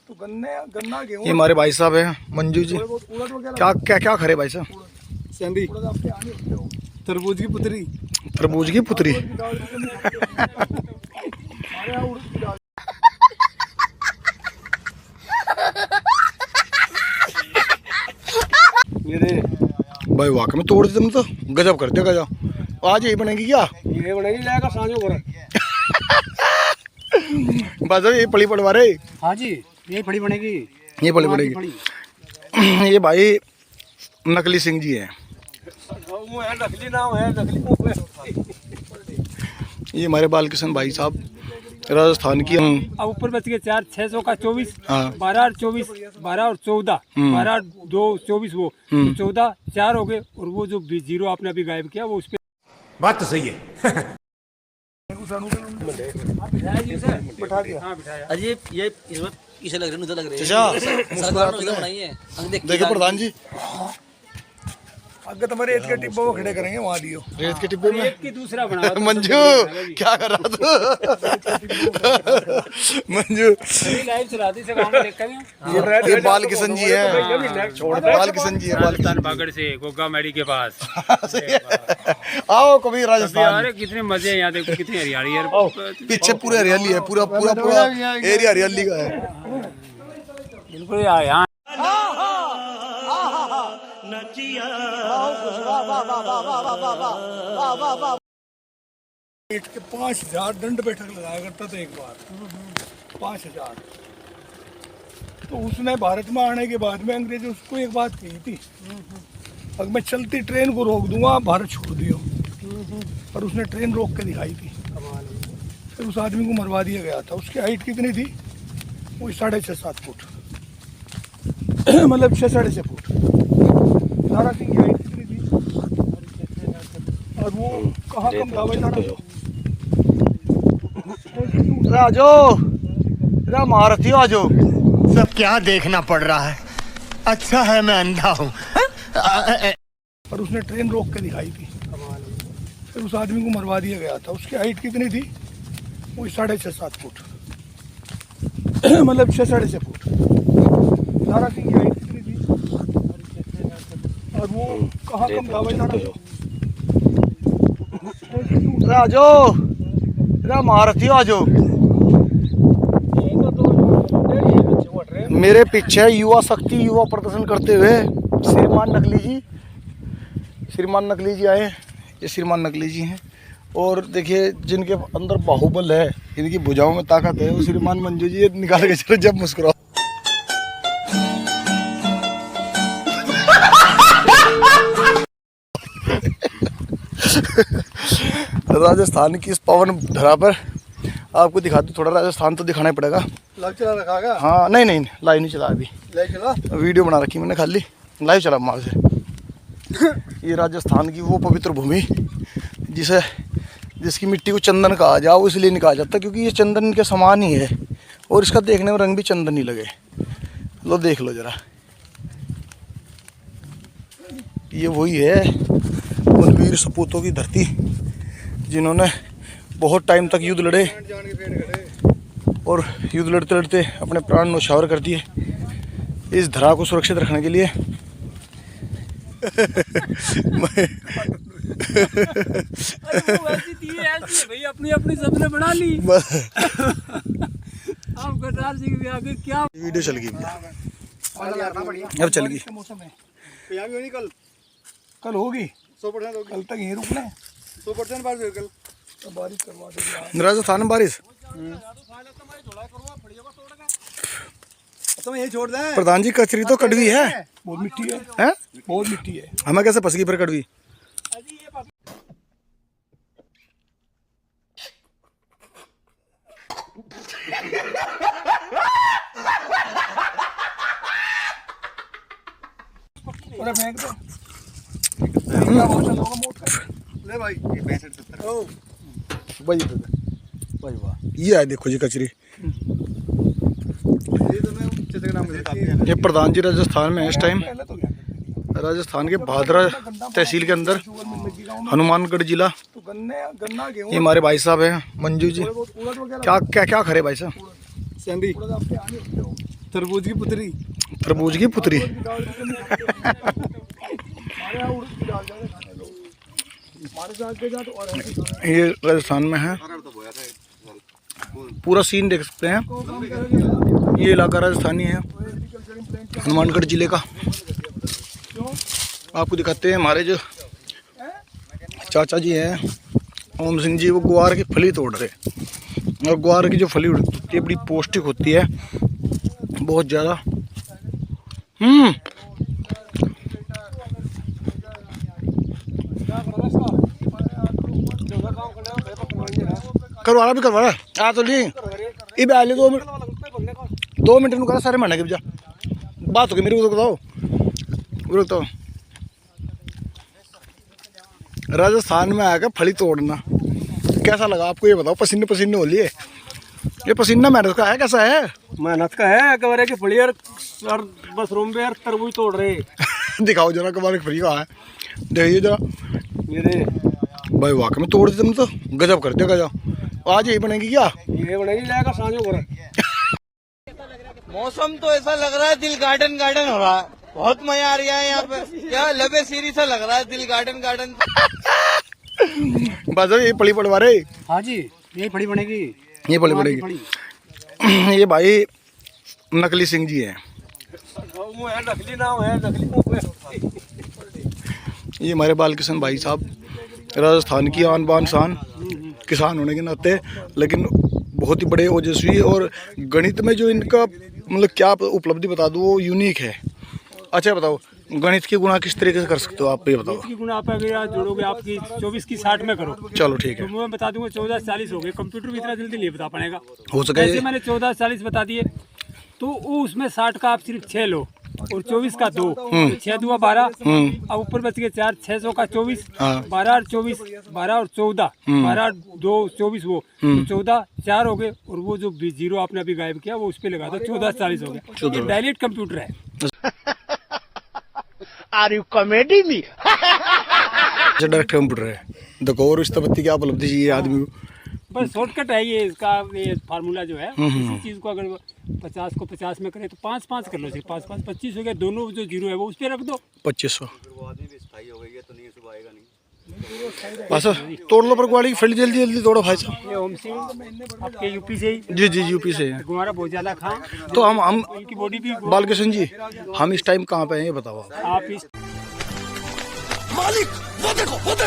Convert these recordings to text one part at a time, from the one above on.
तो गन्ना गेहूं। ये हमारे भाई साहब हैं मंजू जी। क्या क्या क्या खरे भाई साहब? सेंधी, तरबूज की पुतरी। तरबूज की पुतरी। ये दे भाई वाकई में तोड़ देते तुम तो गजब करते हो गजब। आज यही बनेगी क्या? ये बनेगी जाएगा साँझों को। बस ये पड़ी पड़वा रहे। हाँ जी, ये फड़ी बनेगी। ये पड़ी पड़ेगी। ये भाई नकली सिंह जी हैं। नकली नाम है, नकली। ये हमारे बालकिशन भाई साहब राजस्थान की। अब ऊपर बच गए 4, 600 का 24, हाँ। 12 और 24, 12 और 14, 12 और 2 24 वो तो 14 4 हो गए। और वो जो जीरो आपने अभी गायब किया वो उस पे बात तो सही है। बैठा दिया। अजी ये इसमें इसे लग रही है, लग रही है। चाचा सरकार ने बनाई है। हम देखिए प्रधान जी अगर तुम्हारे रेत के टिब्बे वो खड़े करेंगे वहाँ दियो। रेत के टिब्बे में एक की दूसरा बना मंजू क्या कर रहा तू? मंजू लाइव चलाती से गाँव में देखा नहीं। ये बालकिशन जी है। बालकिशन जी है। राजस्थान बागड़ से गोगा मेडी के पास। आओ कभी राजस्थान। अरे कितने मजे हैं यहाँ, देखो कितनी हरियाली है। पीछे पूरे हरियाली है। पूरा पूरा पूरा एरिया हरियाली का है। बिल्कुल यहाँ के 5000 दंड बैठक लगाया करता था एक बार। 5000। तो उसने भारत में आने के बाद में अंग्रेज उसको एक बात कही थी, अगर मैं चलती ट्रेन को रोक दूंगा भारत छोड़ दियो। और उसने ट्रेन रोक के दिखाई थी। फिर उस आदमी को मरवा दिया गया था। उसकी हाइट कितनी थी? वो 6.5-7 फुट। मतलब 6 साढ़े 6 फुट। दारा सिंह की हाइट कितनी थी? और वो कहाँ कम था भाई दारा? राजो महारथी आजो। सब क्या देखना पड़ रहा है। अच्छा है मैं अंधा हूँ। और उसने ट्रेन रोक के दिखाई थी। फिर उस आदमी को मरवा दिया गया था। उसकी हाइट कितनी थी? वो 6.5-7 फुट। मतलब 6 साढ़े 6 फुट। दारा सिंह की हाइट कितनी थी? और वो कहाँ कम था भाई दारा? राजो महारथी आजो। मेरे पीछे युवा शक्ति युवा प्रदर्शन करते हुए श्रीमान नकली जी आए। ये श्रीमान नकली जी हैं। और देखिए जिनके अंदर बाहुबल है, इनकी भुजाओं में ताकत है, वो श्रीमान मंजू जी। निकाल के चलो जब मुस्कुराओ। राजस्थान की इस पवन धरा पर आपको दिखा दूं। थोड़ा राजस्थान तो दिखाना ही पड़ेगा। लाइव चला रखा है? हाँ नहीं लाइव नहीं चला अभी। लाइव चला? वीडियो बना रखी मैंने खाली। लाइव चला माँ से। ये राजस्थान की वो पवित्र भूमि जिसकी मिट्टी को चंदन कहा जाओ, इसलिए नहीं कहा जाता क्योंकि ये चंदन के समान ही है। और इसका देखने में रंग भी चंदन ही लगे। लो देख लो जरा। ये वही है उन वीर सपूतों की धरती जिन्होंने बहुत टाइम तक युद्ध लड़े और युद्ध लड़ते लड़ते अपने प्राण न्यौछावर कर दिए इस धरा को सुरक्षित रखने के लिए। अपनी अपनी सबने बना ली। क्या वीडियो चल गई अब चल गई। कल होगी 100% होगी। कल तक यहीं रुकना है। 100% बारिश होगी कल। तो बारिश करवा देंगे राजस्थान में बारिश। तो यही छोड़ दें। प्रधान जी कचरी तो कड़वी है। बहुत मिट्टी है। हैं? बहुत मिट्टी है। हमें कैसे फंसगी पर कड़वी? फेंक दो। ले भाई भाई वाह ये है देखो जी कचरी। ये प्रधान जी राजस्थान में है इस टाइम। राजस्थान के भादरा तहसील के अंदर हनुमानगढ़ जिला। ये हमारे भाई साहब हैं मंजू जी। क्या क्या क्या खरे भाई साहब? सेंधी, तरबूज की पुतरी। तरबूज की पुतरी। ये राजस्थान में है, पूरा सीन देख सकते हैं। ये इलाका राजस्थानी है, हनुमानगढ़ जिले का। आपको दिखाते हैं हमारे जो चाचा जी हैं ओम सिंह जी, वो ग्वार की फली तोड़ रहे। और ग्वार की जो फली होती है बड़ी पौष्टिक होती है, बहुत ज़्यादा। करवाना भी करवाना आ तो ली इब आले 2 मिनट नु करा सारे महीने के जा बात हो गई मेरी। बताओ राजस्थान में आकर फली तोड़ना कैसा लगा आपको, ये बताओ। पसीने पसीने हो लिए, ये पसीना मेहनत का है, कैसा है? मेहनत का है। कबारे की फली यार बस रूम पे यार तरबूज तोड़ रहे। दिखाओ जरा कबारे की फली कहाँ है, देखिए जरा। ये दे भाई वाकई में तोड़ दी तुमने तो, गजब कर दिया गजब। आज यही बनेगी क्या? ये बनेगी जाएगा सांझों पर। मौसम तो ऐसा लग रहा है दिल गार्डन गार्डन हो रहा है, बहुत मजा आ रहा है यहाँ पे। क्या लबे सीरी सा लग रहा है, दिल गार्डन गार्डन। बस ये पड़ी पड़वा रहे। हाँ जी यही फली बनेगी, ये पड़ी पड़ेगी। ये भाई नकली सिंह जी हैं, नकली नाम है, नकली। ये हमारे बालकिशन भाई साहब, राजस्थान की आन बान शान, किसान होने के नाते, लेकिन बहुत ही बड़े ओजस्वी। और गणित में जो इनका मतलब क्या उपलब्धि बता दूँ, वो यूनिक है। अच्छा बताओ गणित की गुणा किस तरीके से कर सकते हो आप, ये बताओ। की गुणा आप अगर जोड़ोगे आपकी 24 की 60 में करो। चलो ठीक है, तो मैं बता दूंगा 14 40 हो गए। कंप्यूटर भी इतना जल्दी नहीं बता पाएगा। हो सके। ऐसे मैंने 14 40 बता दिए, तो उसमें 60 का आप सिर्फ 6 लो और 24 का 2, 6 2 12। अब ऊपर बच गए 4, 600 का 24, 12 और 24, 12 और 14, 12 2 24, वो 14 4 हो गए। और वो जो जीरो आपने अभी गायब किया वो उस पर लगा दो, 14 40 हो गया। ये डायरेक्ट कंप्यूटर है। Are you comedy me? Direct computer है। देखो और इस तबत्ती क्या उपलब्धि चाहिए आदमी को। बस शॉर्टकट है ये, इसका ये फार्मूला जो है। किसी चीज़ को अगर 50 को 50 में करें तो 5 5 कर लो, सिर्फ 5 5 25 हो गया। दोनों जो जीरो है वो उस पर रख दो, 2500। बस तोड़ लो पर ग्वाड़ी की फली, जल्दी जल्दी तोड़ो भाई साहब। ये ओम सिंह आपके यूपी से ही। जी जी यूपी से है। गुमारा बहुत ज़्यादा खाएं तो हम इनकी बॉडी भी। बालकिशन जी, हम इस टाइम कहाँ पे हैं ये बताओ आप इस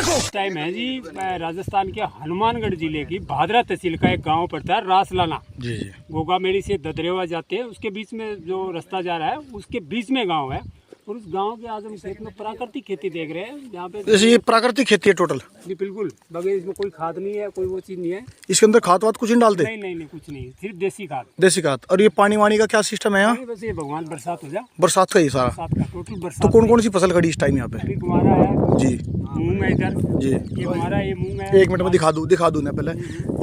इस टाइम है जी, मैं राजस्थान के हनुमानगढ़ जिले की भादरा तहसील का एक गांव पड़ता है रासलाना। जी जी। गोगामेड़ी से ददरेवा जाते हैं, उसके बीच में जो रास्ता जा रहा है उसके बीच में गांव है। और उस गांव के आज हम खेत में प्राकृतिक खेती देख रहे हैं, जहाँ पे जैसे ये प्राकृतिक खेती है टोटल। जी बिल्कुल, बगैर इसमें कोई खाद नहीं है, कोई वो चीज़ नहीं है। इसके अंदर खाद वाद कुछ नहीं डालते? नहीं नहीं नहीं, कुछ नहीं, सिर्फ देसी खाद। देसी खाद। और ये पानी वानी का क्या सिस्टम है यहाँ? बस ये भगवान बरसात हो जाए, बरसात का ही सारा। बरसात का टोटल बरसात। तो कौन कौन सी फसल खड़ी इस टाइम यहाँ पे? अभी कुमारा है जी मूंग है इधर जी। ये हमारा, ये मूंग है। एक मिनट में दिखा दूँ ना पहले।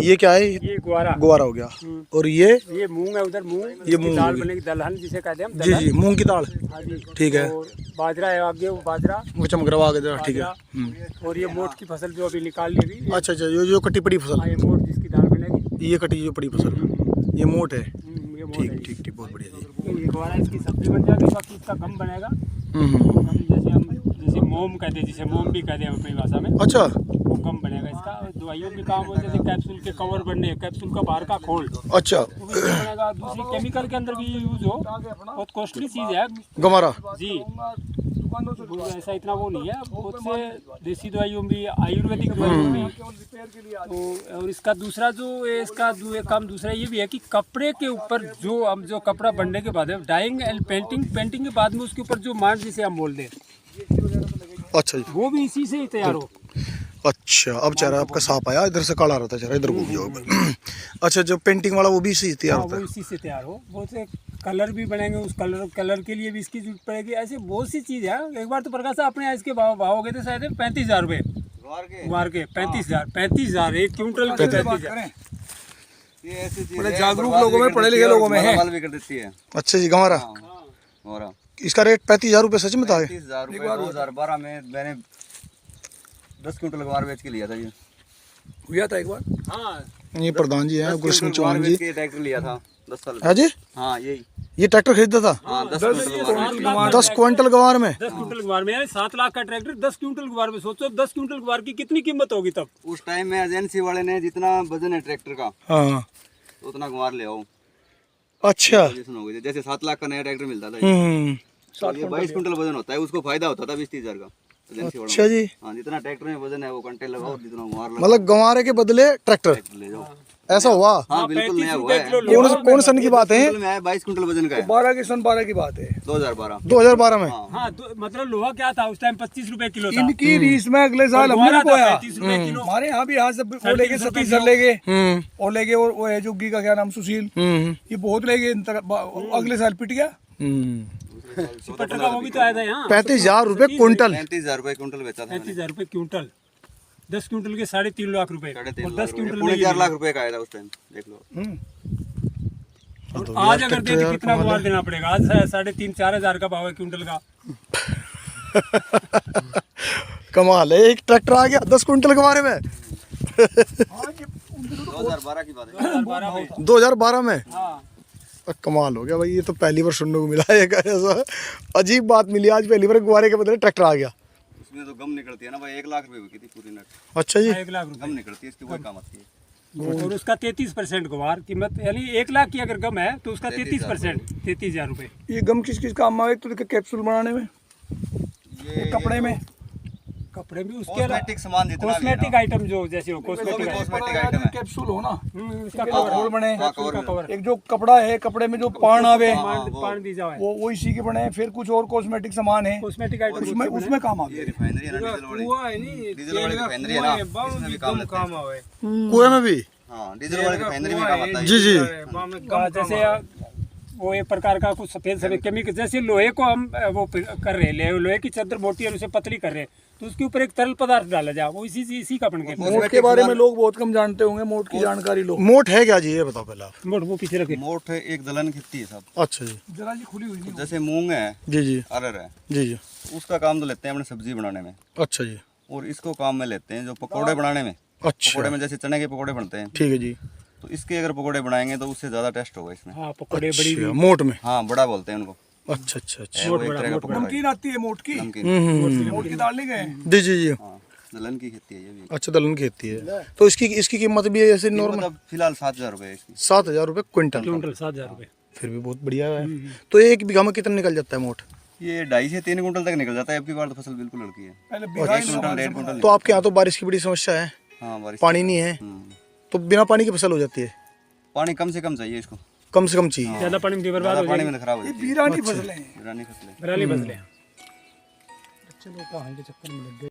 ये क्या है? ये ग्वारा ग्वारा हो गया। और ये मूंग है उधर, मूंग। ये मूंग दाल होगी। बनेगी, दलहन जिसे कहते हैं हम, जी जी मूंग की दाल। हाँ जी ठीक है। और बाजरा है आगे, वो बाजरा, वो चमक रहा आगे जरा, ठीक है। बाजरा। और ये मोट की फसल जो अभी निकाल ली अभी। अच्छा अच्छा, ये जो कटी पड़ी फसल, हाँ, ये मोट जिसकी दाल बनेगी, ये कटी जो पड़ी फसल, ये मोट है। ये मोट ठीक है। ठीक ठीक, बहुत बढ़िया जी। ये ग्वारा इसकी सब्जी बन जाएगी, बाकी इसका गम बनेगा। गम जैसे मोम कहते हैं, जिसे मोम भी कहते हैं अपनी भाषा में, अच्छा वो गम बनेगा इसका। दवाइयों भी काम हो, जैसे कैप्सूल के कवर बनने, कैप्सूल का बाहर का खोल अच्छा। वो भी बनेगा। दूसरी केमिकल के अंदर भी यूज हो, बहुत कॉस्टली चीज़ है गमारा। जी। वो ऐसा इतना वो नहीं है, बहुत से देसी दवाइयों भी, आयुर्वेदिक दवाइयों भी। तो और इसका दूसरा जो इसका काम दूसरा ये भी है कि कपड़े के ऊपर जो हम जो कपड़ा बनने के बाद डाइंग एंड पेंटिंग के बाद में उसके ऊपर जो मार्क जिसे हम बोल दें, अच्छा जी। वो भी इसी से ही तैयार हो। अच्छा अब चेहरा आपका साफ आया, इधर से काला रहता चेहरा, इधर घूम जाओ। अच्छा जो पेंटिंग वाला वो भी इसी से तैयार हाँ, होता वो है? इसी से तैयार हो। बहुत से कलर भी बनेंगे, उस कलर के लिए भी इसकी जरूरत पड़ेगी। ऐसी बहुत सी चीज़ है। एक बार तो प्रकाश साहब अपने इसके भाव हो गए थे शायद 35,000 रुपये गुवार के। 35,000 एक क्विंटल के 35,000। ये ऐसी चीज बड़े है, जागरूक बर्बाद लोगों भी में, कर पढ़े देती लिखे है लोगों और में है। माल भी कर देती है। अच्छा जी गमारा। और इसका रेट 35,000 रुपये सच में था? 35,000 रुपये 2012 में मैंने 10 क्विंटल गवार बेच के लिया था। ये हुआ था एक बार। हाँ ये प्रधान जी हैं 10 गुरसिंह क्विंटल गवार चौहान बेच जी। के ट्रैक्टर लिया था 10 साल। है जी। हाँ यही ये ट्रैक्टर खरीदा था हाँ 10 10 क्विंटल गवार में। 10 क्विंटल गुवार में, यानी 7 लाख का ट्रैक्टर 10 क्विंटल गुवार में। सोचो 10 क्विंटल गुवार की कितनी कीमत होगी तब। उस टाइम में एजेंसी वाले ने जितना वजन है ट्रैक्टर का हाँ उतना गुवार ले आओ। अच्छा। जैसे 7 लाख का नया ट्रैक्टर मिलता था, हम्म। ये 22 क्विंटल वजन होता है, उसको फायदा होता था 20-30 हजार का एजेंसी वालों अच्छा जी। को। हाँ जितना ट्रैक्टर में वजन है वो कंटे लगाओ, जितना गुवार लगाओ मतलब गंवारे के बदले ट्रैक्टर, ले जाओ। ऐसा हुआ? हाँ बिल्कुल नया हुआ है। कौन सन की बात है? 22 क्विंटल वजन का है, 12 के सन 12 की बात है, 2012। 2012 में। हाँ मतलब लोहा क्या था उस टाइम 25 रुपए किलो था। इनकी रीस में अगले साल हमने गुवारा भी था बोया। 35 रुपए किलो। हमारे यहाँ भी यहाँ से वो लेके 27 ले गए हम्म और ले गए, और वो है जुग्गी का क्या नाम सुशील, हम्म ये बहुत ले गए। अगले साल पिट गया। पटर का वो भी तो आया था यहाँ। 35,000 रुपए क्विंटल। 35,000 रुपए क्विंटल बेचा था मैंने। 35,000 रुपए क्विंटल। 10 क्विंटल के 3.5 लाख रुपए, 3.5 और लाख 10 क्विंटल रुपए, में 4 लाख रुपए का आया था उस टाइम, देख लो। आज अगर दे तो कितना गुवार देना पड़ेगा? आज 3,500-4 हजार का भाव है क्विंटल का। कमाल है, एक ट्रैक्टर आ गया 10 क्विंटल गंवारे में। 2012 की बात है। 2012 में। 2012 में। हाँ कमाल हो गया भाई, ये तो पहली बार सुनने को मिला है। एक ऐसा अजीब बात मिली आज, पहली बार गंवारे के बदले ट्रैक्टर आ गया। उसमें तो गम निकलती है ना भाई, 1 लाख रुपए की थी पूरी नट, अच्छा जी। 1 लाख रुपए गम निकलती है, इसकी कोई काम आती है। और उसका 33% गुवार कीमत, यानी 1 लाख की अगर गम है तो उसका 33%, 33,000 रुपए। ये गम किस किस काम में आवे? तो कैप्सूल बनाने में, ये कपड़े में, कपड़े भी उसके अलावा कॉस्मेटिक सामान जितना भी है कॉस्मेटिक ना, आइटम जो जैसे हो वो भी कॉस्मेटिक कॉस्मेटिक आइटम है। कैप्सूल हो ना, उसका कवर कवर बने, हाँ, कवर कवर एक जो कपड़ा है, कपड़े में जो पान आवे पान दी जाए, वो इसी के बने हैं। फिर कुछ और कॉस्मेटिक सामान है, कॉस्मेटिक आइटम उसमें काम ये आवे। रिफाइनरी है ना, डीजल वाली रिफाइनरी है ना, इसमें भी काम लेते हैं। कुएं में भी। हाँ डीजल वाली रिफाइनरी में काम आता है। जी जी। जैसे वो एक प्रकार का कुछ सफेद सफेद केमिकल, जैसे लोहे को हम वो कर रहे हैं, लोहे की चादर मोटी और उसे पतली कर रहे हैं, तो उसके ऊपर एक तरल पदार्थ डाला जाए, वो इसी का बन के। मोट के बारे में लोग बहुत कम जानते होंगे, मोट की जानकारी लोग। मोट है क्या जी, ये बताओ पहले आप। मोट वो पीछे रखे। मोट एक दलहन खेती है सब, अच्छा जी। जरा जी खुली हुई नहीं। जैसे मूंग है, जी जी अरहर है, जी जी। उसका काम तो लेते हैं अपने सब्जी बनाने में, अच्छा जी। और इसको काम में लेते हैं जो पकोड़े बनाने में। अच्छा पकोड़े में जैसे चने के पकोड़े बनते हैं, ठीक है जी। तो इसके अगर पकोड़े बनाएंगे तो उससे ज्यादा टेस्ट होगा इसमें। हाँ पकौड़े बड़ी अच्छा, मोट में। हाँ बड़ा बोलते हैं उनको। अच्छा अच्छा अच्छा। है वो एक तरह का पकोड़ा है, नमकीन आती है मोट की, नमकीन। मोट की दाल नहीं गए। जी जी जी। हाँ दलहन की खेती है ये भी। अच्छा दलहन की खेती है, तो इसकी कीमत भी ऐसे नॉर्मल मतलब फिलहाल 7,000 रुपए है इसकी। 7,000 रुपए क्विंटल। क्विंटल 7,000 रुपए। फिर भी बहुत बढ़िया है। तो एक बीघा में कितना निकल जाता है मोट? ये 2.5 से 3 कुंटल तक निकल जाता है। अब की बार तो फसल बिल्कुल लड़की है, पहले 1 बिगाई कुंटल 1.5 कुंटल। तो आपके यहाँ तो बारिश की बड़ी समस्या है, हाँ बारिश पानी नहीं है, तो बिना पानी की फसल हो जाती है। पानी कम से कम चाहिए इसको, कम से कम चाहिए। ज्यादा पानी में बर्बाद ज्यादा हो पानी जाएगी। में तो खराब हो जाती है, बीरानी फसलें हैं। पुरानी फसलें। बराली बदले। चलो कहाँ के चक्कर में लग गए।